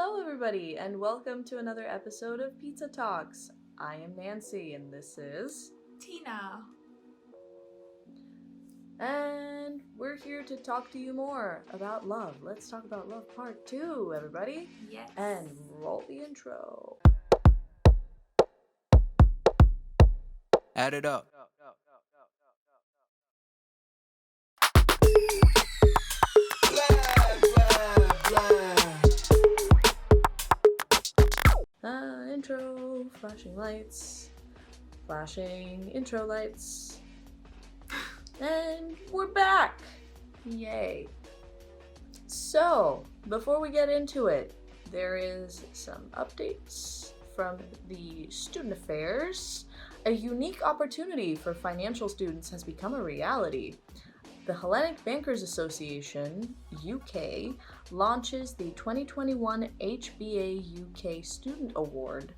Hello, everybody, and welcome to another episode of Pizza Talks. I am Nancy, and this is Tina. And we're here to talk to you more about love. Let's talk about love part 2, everybody. Yes. And roll the intro. Add it up. Intro, flashing lights, flashing intro lights. And we're back! Yay. So, before we get into it, there is some updates from the Student Affairs. A unique opportunity for financial students has become a reality. The Hellenic Bankers Association, UK, launches the 2021 HBA UK Student Award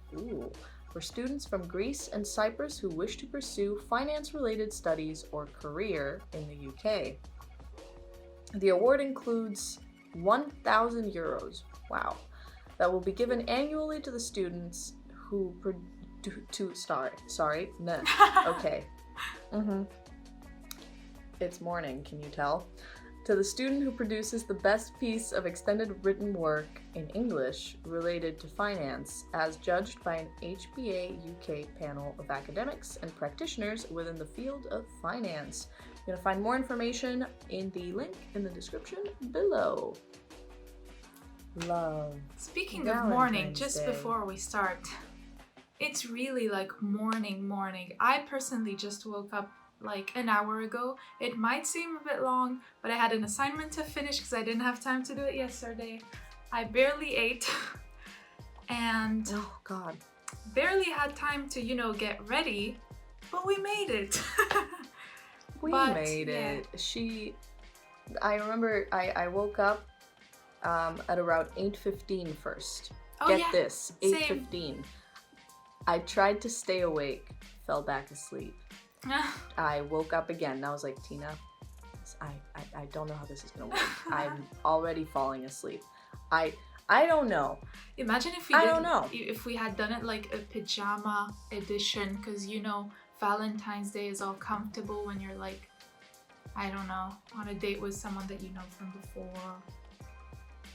for students from Greece and Cyprus who wish to pursue finance-related studies or career in the UK. The award includes €1,000, that will be given annually to the students who It's morning, can you tell? To the student who produces the best piece of extended written work in English related to finance, as judged by an HBA UK panel of academics and practitioners within the field of finance. You're going to find more information in the link in the description below. Love. Speaking of morning, just before we start, it's really like morning. I personally just woke up like an hour ago. It might seem a bit long, but I had an assignment to finish because I didn't have time to do it yesterday. I barely ate and barely had time to, get ready, but we made it. We made it. I remember I woke up at around 8:15 first. This, 8:15. I tried to stay awake, fell back asleep. I woke up again and I was like, Tina, I don't know how this is gonna work. I'm already falling asleep. I don't know. Imagine if if we had done it like a pajama edition, because Valentines Day is all comfortable when you're like, I don't know, on a date with someone that you know from before.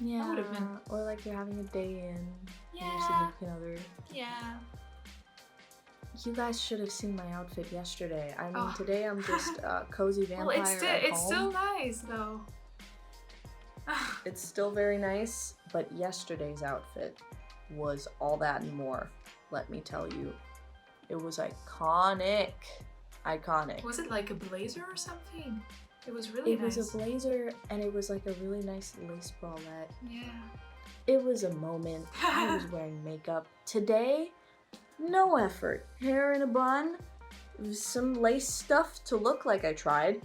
Yeah. That would have been. Or like you're having a day in. Yeah. With your significant other. Yeah. You guys should have seen my outfit yesterday. I mean, today I'm just cozy vampire well, at it's home. still nice though. It's still very nice, but yesterday's outfit was all that and more. Let me tell you, it was iconic. Was it like a blazer or something? It was really nice. It was a blazer, and it was like a really nice lace bralette. Yeah. It was a moment. I was wearing makeup. Today, no effort. Hair in a bun, some lace stuff to look like I tried.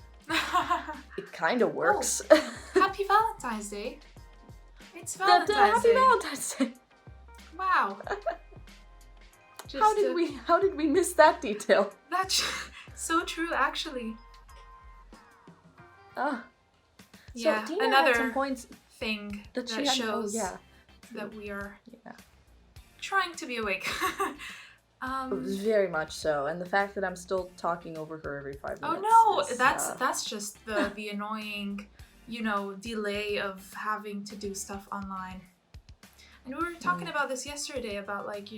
It kind of works. Happy Valentine's Day. It's Valentine's Day. Happy Valentine's Day. Wow. How did we miss that detail? That's so true, actually. So Tina another had some points thing that shows that we are trying to be awake. Very much so, and the fact that I'm still talking over her every 5 minutes. Oh no, that's just the annoying, delay of having to do stuff online. And we were talking about this yesterday about like,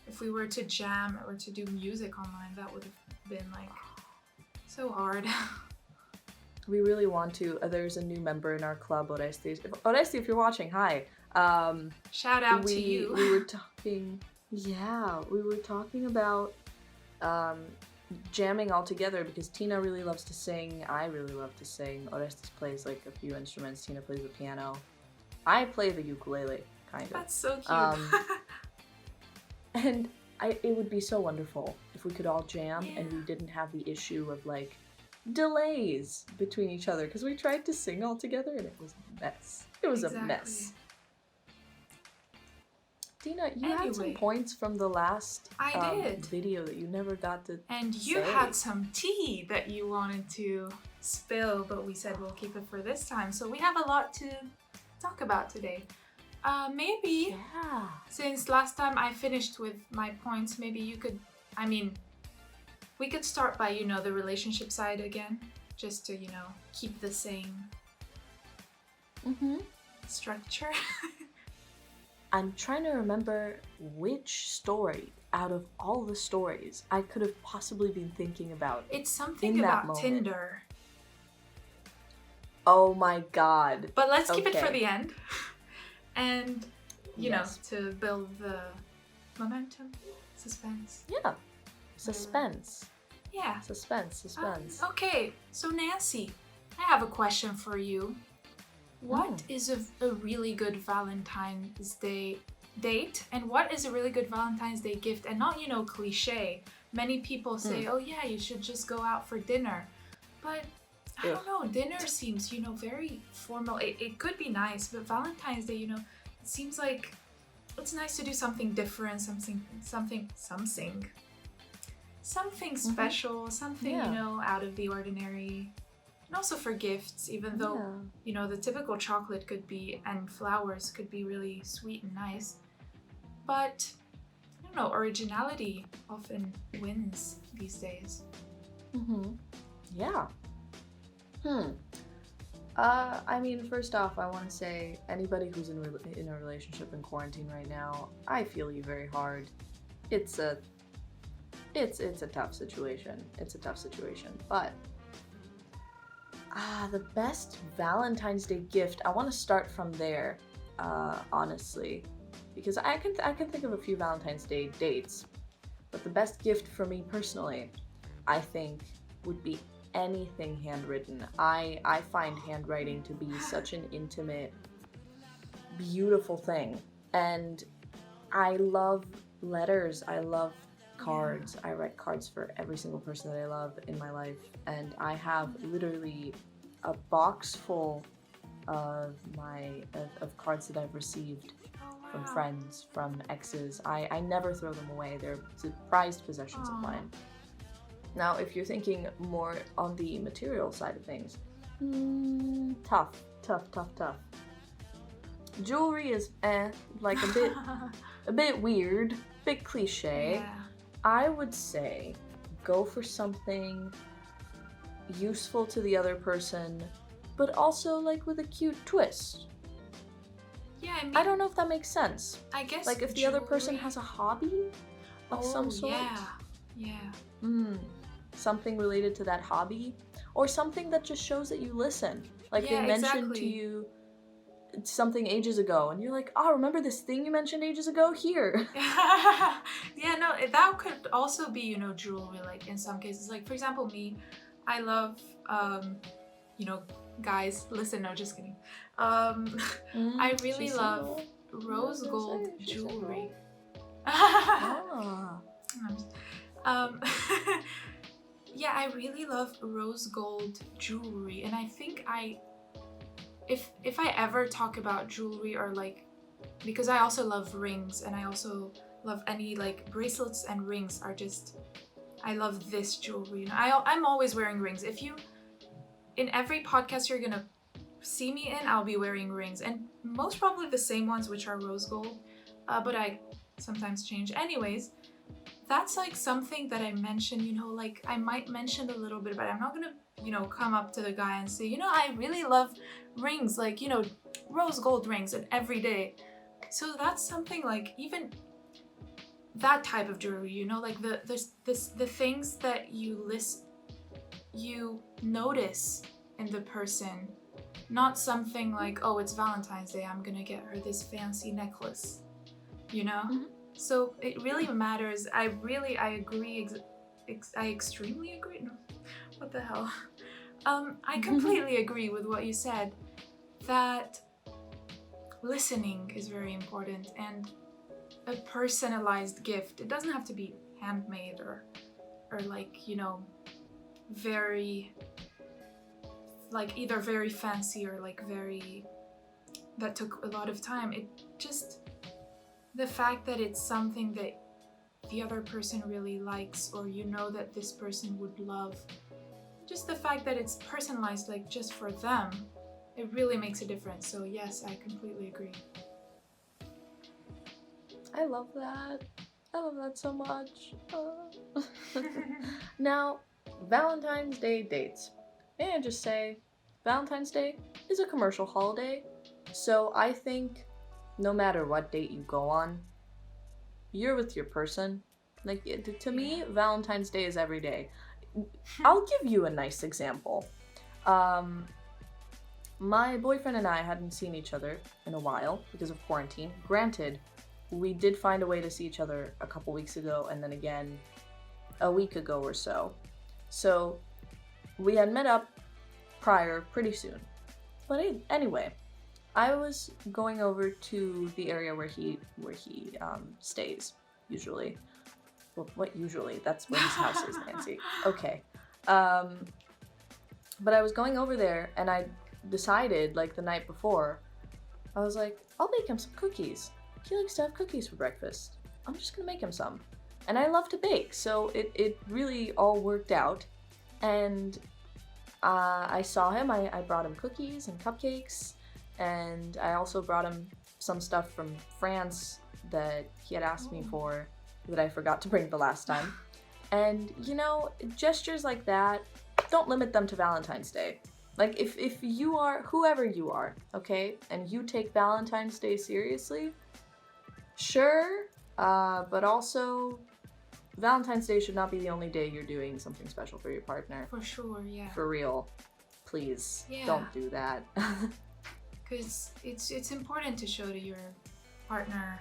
if we were to jam or to do music online, that would have been like so hard. We really want to. There's a new member in our club, Oresti. Oresti, if you're watching, hi. Shout out to you. We were talking. Yeah, we were talking about jamming all together because Tina really loves to sing. I really love to sing. Orestes plays like a few instruments. Tina plays the piano. I play the ukulele, kind of. That's so cute. And it would be so wonderful if we could all jam and we didn't have the issue of like delays between each other, because we tried to sing all together and it was a mess. It was a mess. Tina, you had some points from the last video that you never got to And you had some tea that you wanted to spill, but we said we'll keep it for this time. So we have a lot to talk about today. Maybe. Yeah. Since last time I finished with my points, maybe you could, I mean, we could start by, the relationship side again, just to, keep the same structure. I'm trying to remember which story out of all the stories I could have possibly been thinking about. It's something in that about moment. Tinder. Oh my god. But let's keep it for Okay. the end. And, Yes. to build the momentum, suspense. Yeah. Suspense. Yeah. Suspense. Okay, so Nancy, I have a question for you. What is a really good Valentine's Day date, and what is a really good Valentine's Day gift? And not, cliche. Many people say, oh yeah, you should just go out for dinner. But I don't know, dinner seems, very formal. It could be nice, but Valentine's Day, it seems like it's nice to do something different, something special, something, out of the ordinary. And also for gifts, even though, the typical chocolate and flowers could be really sweet and nice. But, I don't know, originality often wins these days. Yeah. I mean, first off, I want to say, anybody who's in a relationship in quarantine right now, I feel you very hard. It's a tough situation. But the best Valentine's Day gift, I want to start from there, honestly, because I can think of a few Valentine's Day dates, but the best gift for me personally, I think, would be anything handwritten. I find handwriting to be such an intimate, beautiful thing, and I love letters. I love cards. I write cards for every single person that I love in my life, and I have literally a box full of cards that I've received from friends, from exes. I never throw them away. They're prized possessions of mine. Now, if you're thinking more on the material side of things, tough. Jewelry is like a bit weird, bit cliche. Yeah. I would say go for something useful to the other person, but also like with a cute twist. Yeah, I don't know if that makes sense. I guess like if the other person has a hobby of some sort. Yeah. Something related to that hobby, or something that just shows that you listen. Like they mentioned to you something ages ago, and you're like, oh, remember this thing you mentioned ages ago? Here. Yeah, no, that could also be, jewelry, like in some cases. Like, for example, me, I love, guys, listen, no, just kidding. I really love rose gold jewelry. Yeah, I really love rose gold jewelry, and I think if I ever talk about jewelry, or like, because I also love rings, and I also love any like bracelets and rings are just, I love this jewelry. I'm always wearing rings. In every podcast you're gonna see me in, I'll be wearing rings, and most probably the same ones, which are rose gold, but I sometimes change. Anyways, that's like something that I mention, like I might mention a little bit, but I'm not gonna, come up to the guy and say, I really love rings, like, rose gold rings, and every day. So that's something like, even that type of jewelry, like the things that you notice in the person, not something like, oh, it's Valentine's Day, I'm gonna get her this fancy necklace, So it really matters. I agree. I extremely agree. No, what the hell? I completely agree with what you said, that listening is very important, and a personalized gift. It doesn't have to be handmade or like, very, like either very fancy or like that took a lot of time. It just, the fact that it's something that the other person really likes, or that this person would love, just the fact that it's personalized, like just for them, it really makes a difference. So yes, I completely agree. I love that. I love that so much. Now, Valentine's Day dates. May I just say, Valentine's Day is a commercial holiday, so I think no matter what date you go on, you're with your person. Like, to me, Valentine's Day is every day. I'll give you a nice example. My boyfriend and I hadn't seen each other in a while because of quarantine. Granted, we did find a way to see each other a couple weeks ago and then again a week ago or so. So we had met up prior pretty soon. But anyway, I was going over to the area where he stays usually. Well, what usually? That's where his house is, Nancy. Okay. But I was going over there and I decided, like, the night before, I was like, I'll make him some cookies. He likes to have cookies for breakfast. I'm just gonna make him some. And I love to bake, so it really all worked out. And I saw him, I brought him cookies and cupcakes, and I also brought him some stuff from France that he had asked me for that I forgot to bring the last time. And, you know, gestures like that, don't limit them to Valentine's Day. Like, if you are, whoever you are, okay, and you take Valentine's Day seriously, sure, but also, Valentine's Day should not be the only day you're doing something special for your partner. For sure, yeah. For real. Please, don't do that. Because it's important to show to your partner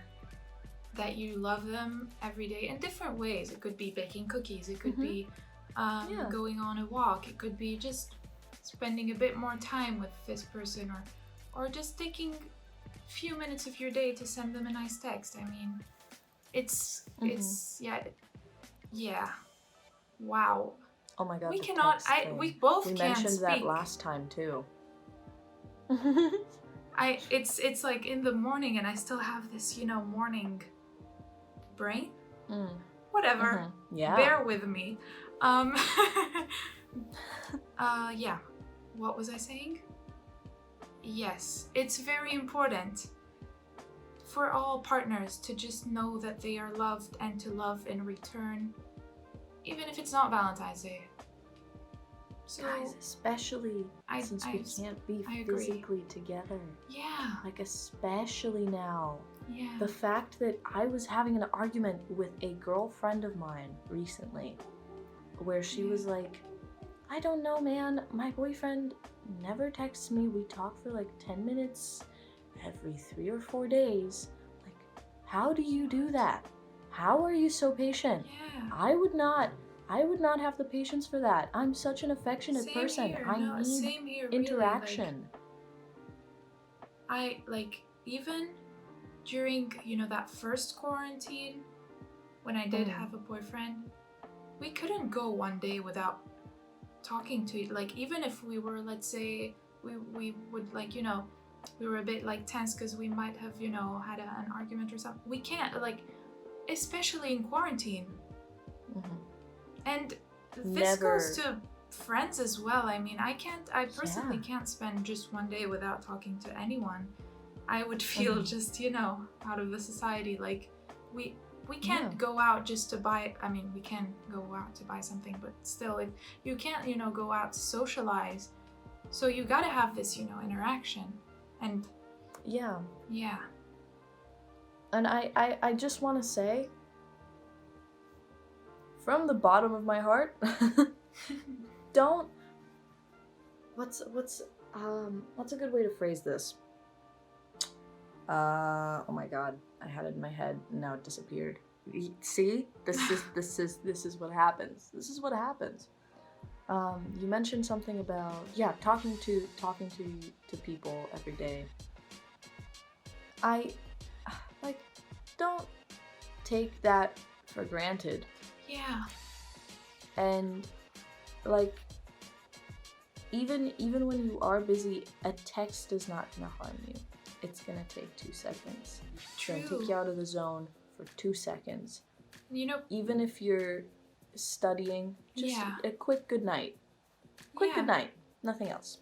that you love them every day in different ways. It could be baking cookies, it could be going on a walk, it could be just spending a bit more time with this person, or just taking a few minutes of your day to send them a nice text. I mean, it's wow. Oh my god, we cannot. We both can't mentioned speak. that last time too. It's like in the morning and I still have this, morning brain. Whatever. Yeah. Bear with me. Yeah. What was I saying? Yes, it's very important for all partners to just know that they are loved and to love in return, even if it's not Valentine's Day. So, guys, especially since we can't be physically together. Yeah. Like, especially now. Yeah. The fact that I was having an argument with a girlfriend of mine recently where she was like, I don't know, man, my boyfriend never texts me. We talk for like 10 minutes every 3 or 4 days. Like, how do you do that? How are you so patient? Yeah. I would not have the patience for that. I'm such an affectionate person. I need interaction. Really, even during, that first quarantine, when I did have a boyfriend, we couldn't go one day without talking to, like, even if we were, let's say, we would, like, we were a bit, like, tense because we might have, had an argument or something. We can't, like, especially in quarantine. And this goes to friends as well. I mean, I personally can't spend just one day without talking to anyone. I would feel just, out of the society. Like, we can't go out just to buy, we can go out to buy something, but still, you can't, go out to socialize. So you gotta have this, interaction. And yeah. And I just want to say, from the bottom of my heart, don't. What's a good way to phrase this? Oh my god, I had it in my head and now it disappeared. See, this is what happens. This is what happens. You mentioned something about talking to people every day. Don't take that for granted. Yeah. And even when you are busy, a text is not gonna harm you. It's gonna take 2 seconds. It's gonna take you out of the zone for 2 seconds. Even if you're studying, just a quick good night. Quick good night. Nothing else.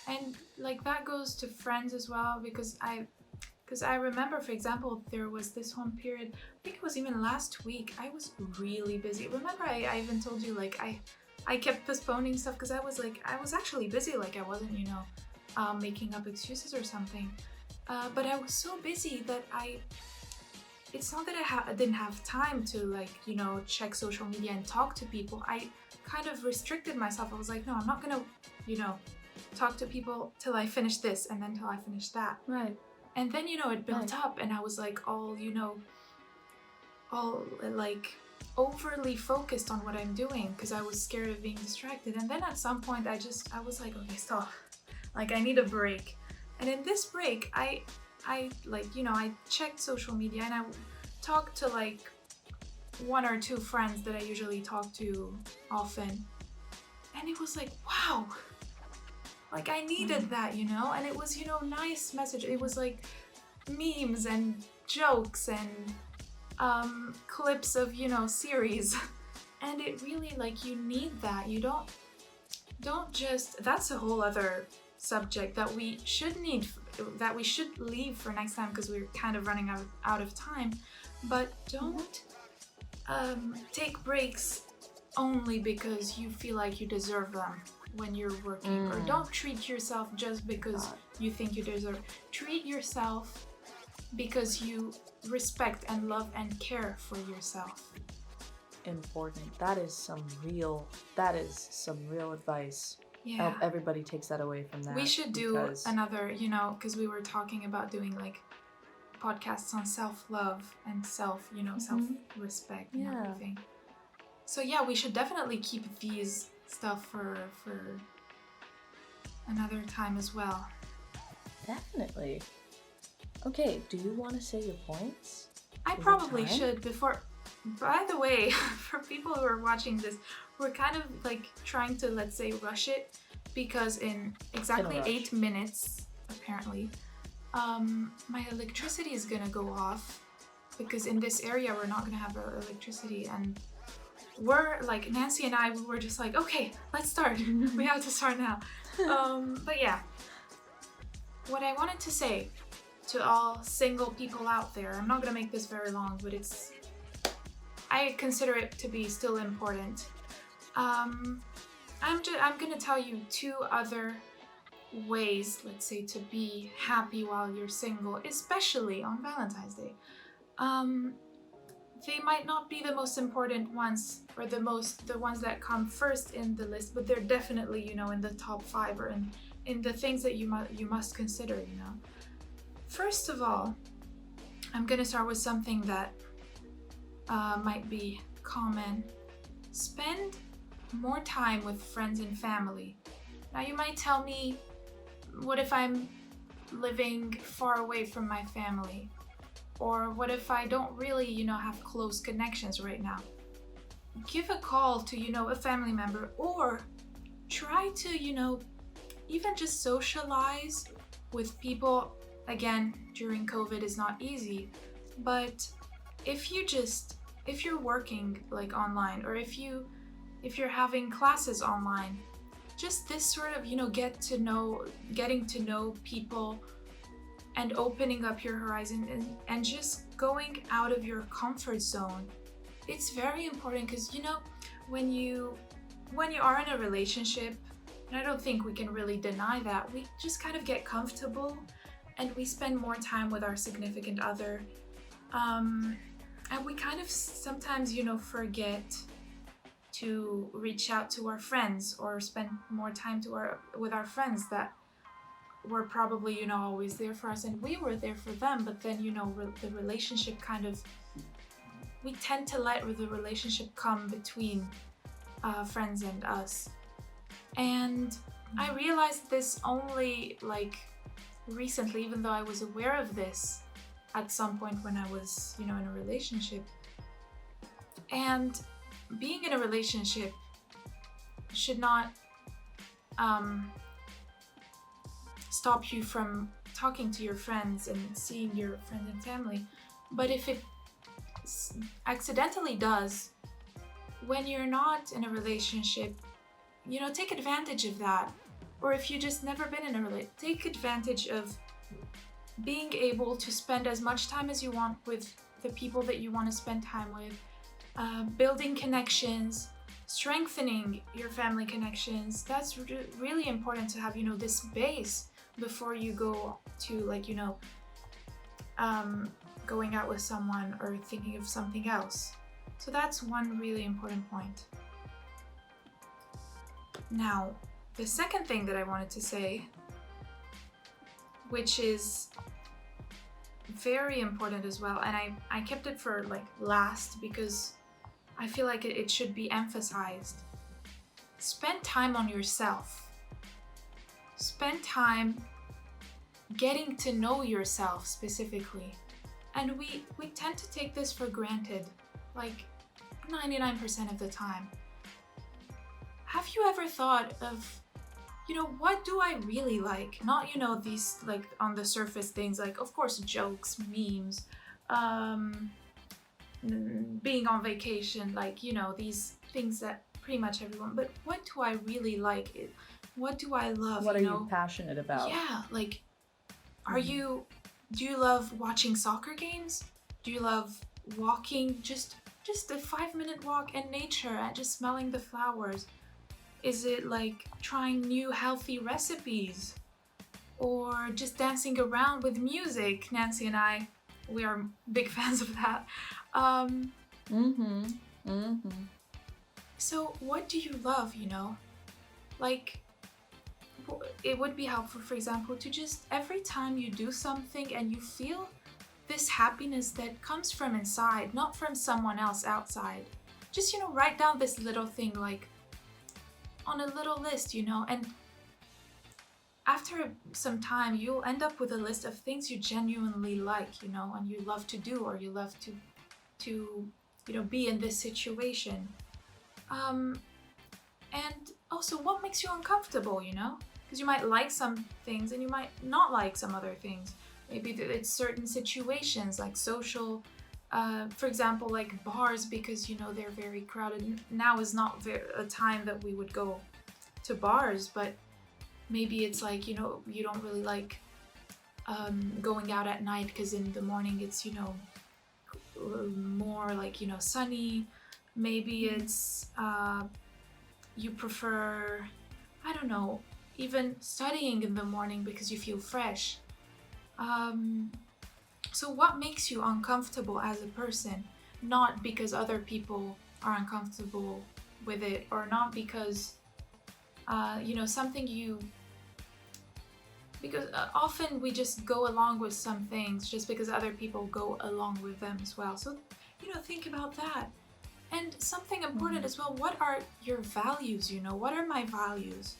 And that goes to friends as well, because Because I remember, for example, there was this one period, I think it was even last week, I was really busy. Remember, I even told you, like, I kept postponing stuff because I was actually busy, like I wasn't, making up excuses or something. But I was so busy that it's not that I didn't have time to, like, check social media and talk to people. I kind of restricted myself. I was like, no, I'm not gonna, talk to people till I finish this and then till I finish that. Right. And then, it built up and I was like all like overly focused on what I'm doing because I was scared of being distracted. And then at some point I was like, okay, stop. Like, I need a break. And in this break, I checked social media and I talked to like 1 or 2 friends that I usually talk to often. And it was like, wow, like I needed that, and it was, nice message. It was like memes and jokes and clips of, series. And it really, like, you need that. You don't just, that's a whole other subject that we should leave for next time because we're kind of running out of time. But don't take breaks only because you feel like you deserve them when you're working, or don't treat yourself just because you think you deserve. Treat yourself because you respect and love and care for yourself. Important. That is some real advice. Yeah. I hope everybody takes that away from that. We should do another, because we were talking about doing like podcasts on self-love and self-respect and everything. So yeah, we should definitely keep these stuff for another time as well. Definitely. Okay, do you want to say your points? I probably should before. By the way, for people who are watching this, we're kind of like trying to, let's say, rush it because in exactly 8 minutes, apparently, my electricity is gonna go off because in this area we're not gonna have electricity, and we're like, Nancy and I, we were just like, okay, let's start. We have to start now. But yeah, what I wanted to say to all single people out there, I'm not gonna make this very long, but I consider it to be still important. I'm gonna tell you 2 other ways, let's say, to be happy while you're single, especially on Valentine's Day. They might not be the most important ones or the ones that come first in the list, but they're definitely, in the top 5 or in the things that you must consider, First of all, I'm gonna start with something that might be common. Spend more time with friends and family. Now you might tell me, what if I'm living far away from my family? Or what if I don't really, have close connections right now? Give a call to, a family member, or try to, even just socialize with people. Again, during COVID is not easy, but if you're working like online, or if you're having classes online, just this sort of, getting to know people and opening up your horizon and just going out of your comfort zone. It's very important because, when you are in a relationship, and I don't think we can really deny that, we just kind of get comfortable and we spend more time with our significant other. And we kind of sometimes, forget to reach out to our friends or spend more time with our friends that were probably, always there for us, and we were there for them. But then, the relationship we tend to let the relationship come between friends and us. And I realized this only like recently, even though I was aware of this at some point when I was, in a relationship. And being in a relationship should not stop you from talking to your friends and seeing your friends and family. But if it accidentally does, when you're not in a relationship, take advantage of that. Or if you just never been in a relationship, take advantage of being able to spend as much time as you want with the people that you want to spend time with, building connections, strengthening your family connections. That's really important to have, this base before you go to going out with someone or thinking of something else. So that's one really important point. Now, the second thing that I wanted to say, which is very important as well, and I kept it for last because I feel like it should be emphasized. Spend time on yourself. Spend time getting to know yourself specifically. And we tend to take this for granted, 99% of the time. Have you ever thought of, what do I really like? Not, these on the surface things, of course, jokes, memes, being on vacation, these things that pretty much everyone, but what do I really like? What do I love? What are you passionate about? Yeah, do you love watching soccer games? Do you love walking, just a 5-minute walk in nature and just smelling the flowers? Is it trying new healthy recipes? Or just dancing around with music? Nancy and I, we are big fans of that. So what do you love, it would be helpful, for example, to just every time you do something and you feel this happiness that comes from inside, not from someone else outside. Just, write down this little thing, on a little list, and after some time, you'll end up with a list of things you genuinely like, and you love to do, or you love to be in this situation. And also, what makes you uncomfortable, Because you might like some things and you might not like some other things. Maybe it's certain situations, like social, for example, like bars, because, they're very crowded. Now is not a time that we would go to bars, but maybe it's you don't really like going out at night because in the morning it's, more sunny. Maybe it's you prefer, I don't know, even studying in the morning because you feel fresh. So what makes you uncomfortable as a person? Not because other people are uncomfortable with it, or not because, something because often we just go along with some things just because other people go along with them as well. So, think about that. And something important as well, what are your values, What are my values?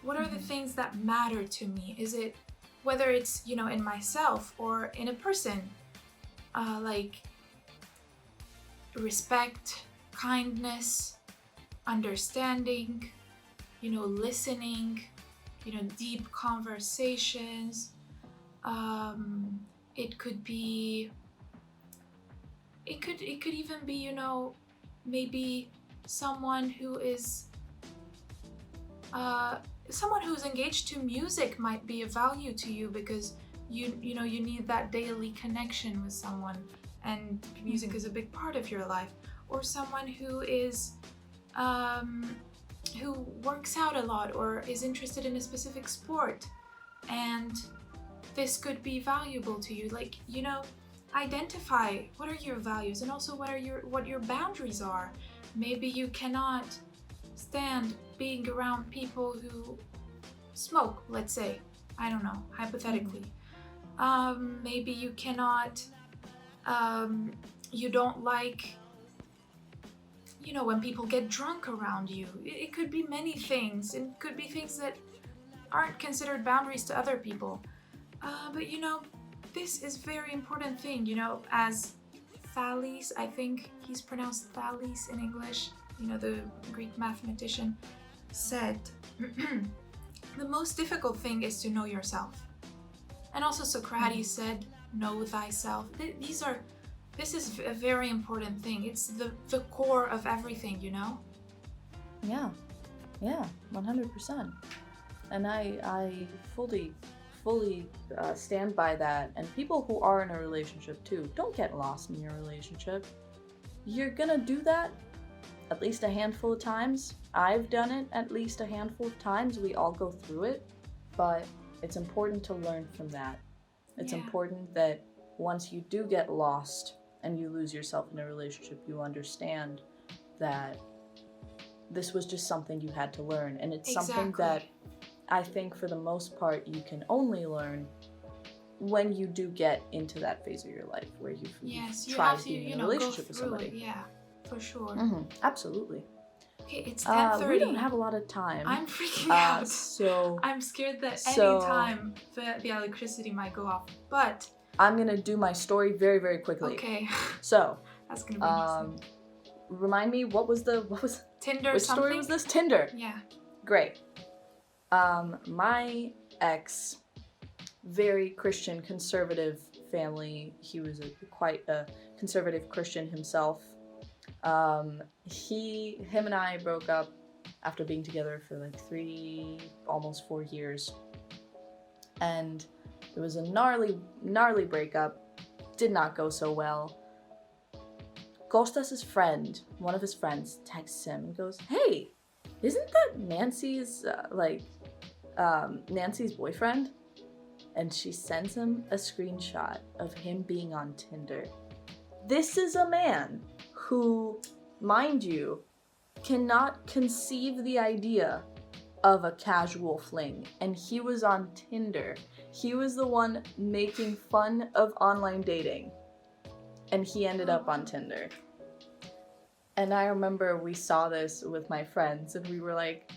What are the things that matter to me? Is it, whether it's, in myself or in a person, respect, kindness, understanding, listening, deep conversations. It could even be, maybe someone who is someone who's engaged to music might be a value to you because you need that daily connection with someone, and music is a big part of your life. Or someone who is who works out a lot or is interested in a specific sport, and this could be valuable to you. Identify what are your values and also what your boundaries are. Maybe you cannot stand being around people who smoke, let's say. I don't know, hypothetically. Maybe you cannot, you don't like, when people get drunk around you. It could be many things. It could be things that aren't considered boundaries to other people. But this is very important thing, as Thales, I think he's pronounced Thales in English, the Greek mathematician, said, the most difficult thing is to know yourself. And also Socrates said, know thyself. This is a very important thing. It's the core of everything, Yeah, 100%. And I fully fully stand by that. And people who are in a relationship too, don't get lost in your relationship. You're gonna do that at least a handful of times. I've done it at least a handful of times. We all go through it, but it's important to learn from that. It's important that once you do get lost and you lose yourself in a relationship, you understand that this was just something you had to learn. And it's something that I think for the most part you can only learn when you do get into that phase of your life where you try being in a relationship with somebody. Yeah, for sure. Absolutely. Okay, it's 10:30. We don't have a lot of time. I'm freaking out. So I'm scared that any time the electricity might go off. But I'm gonna do my story very, very quickly. Okay. So that's gonna be interesting. Remind me, what was Tinder? Which story was this? Tinder. Yeah. Great. My ex, very Christian, conservative family. He was quite a conservative Christian himself. Him and I broke up after being together for like almost 4 years. And it was a gnarly breakup. Did not go so well. Costas' friend, one of his friends, texts him and goes, "Hey, isn't that Nancy's, Nancy's boyfriend?" And she sends him a screenshot of him being on Tinder. This is a man who, mind you, cannot conceive the idea of a casual fling. And he was on Tinder. He was the one making fun of online dating. And he ended up on Tinder. And I remember we saw this with my friends and we were like,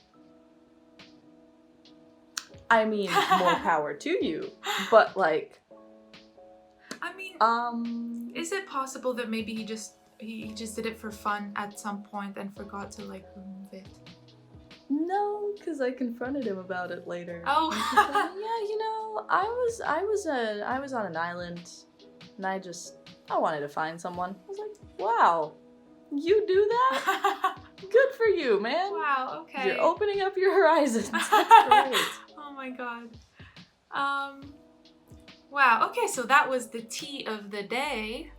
I mean, more power to you, but like, I mean, is it possible that maybe he just did it for fun at some point and forgot to like remove it? No, because I confronted him about it later. Oh. Yeah, you know, I was on an island, and I wanted to find someone. I was like, wow, you do that? Good for you, man. Wow. Okay. You're opening up your horizons. That's great. Oh my god. Wow. Okay, so that was the tea of the day,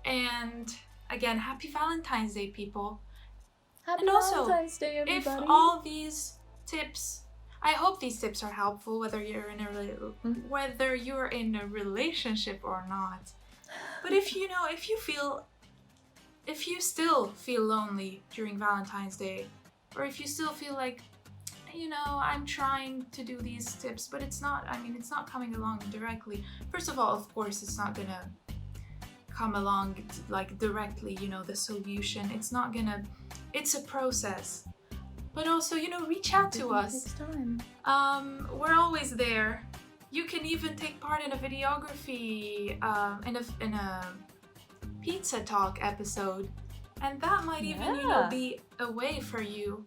and again, happy Valentine's Day, people. Happy and also, Valentine's Day, everybody. If all these tips, I hope these tips are helpful, whether you're in a relationship or not. But if you still feel lonely during Valentine's Day, or if you still feel like, I'm trying to do these tips, but it's not coming along directly. First of all, of course, it's not gonna come along like directly, the solution. It's a process. But also, reach out to us. Takes time. We're always there. You can even take part in a videography, in a pizza talk episode, and that might even, be a way for you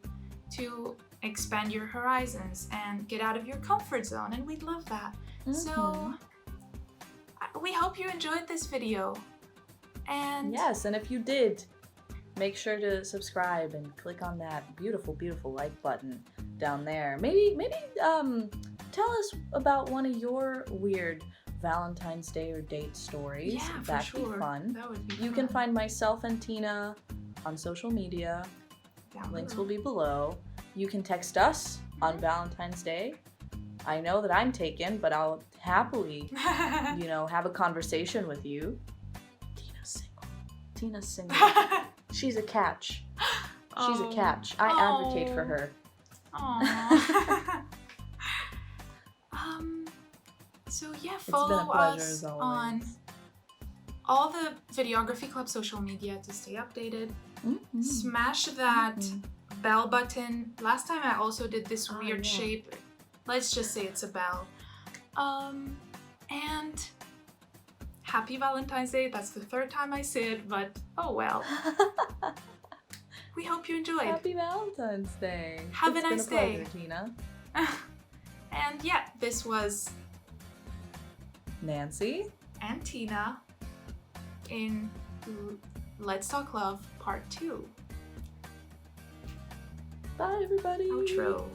to expand your horizons and get out of your comfort zone, and we'd love that. So we hope you enjoyed this video. And yes, and if you did, make sure to subscribe and click on that beautiful, beautiful like button down there. Maybe tell us about one of your weird Valentine's Day or date stories. Yeah, That'd for sure. be fun. That would be You fun. can find myself and Tina on social media. Links will be below. You can text us on Valentine's Day. I know that I'm taken, but I'll happily, have a conversation with you. Tina's single. She's a catch. She's a catch. I advocate for her. Aww. So yeah, follow us on all the Videography Club social media to stay updated. Smash that bell button. Last time I also did this weird shape. Let's just say it's a bell. And happy Valentine's Day. That's the third time I say it, but oh well. We hope you enjoyed. Happy Valentine's Day. Have a nice It's been a pleasure, Tina. And yeah, this was Nancy and Tina in Let's Talk Love Part 2. Bye, everybody. Outro.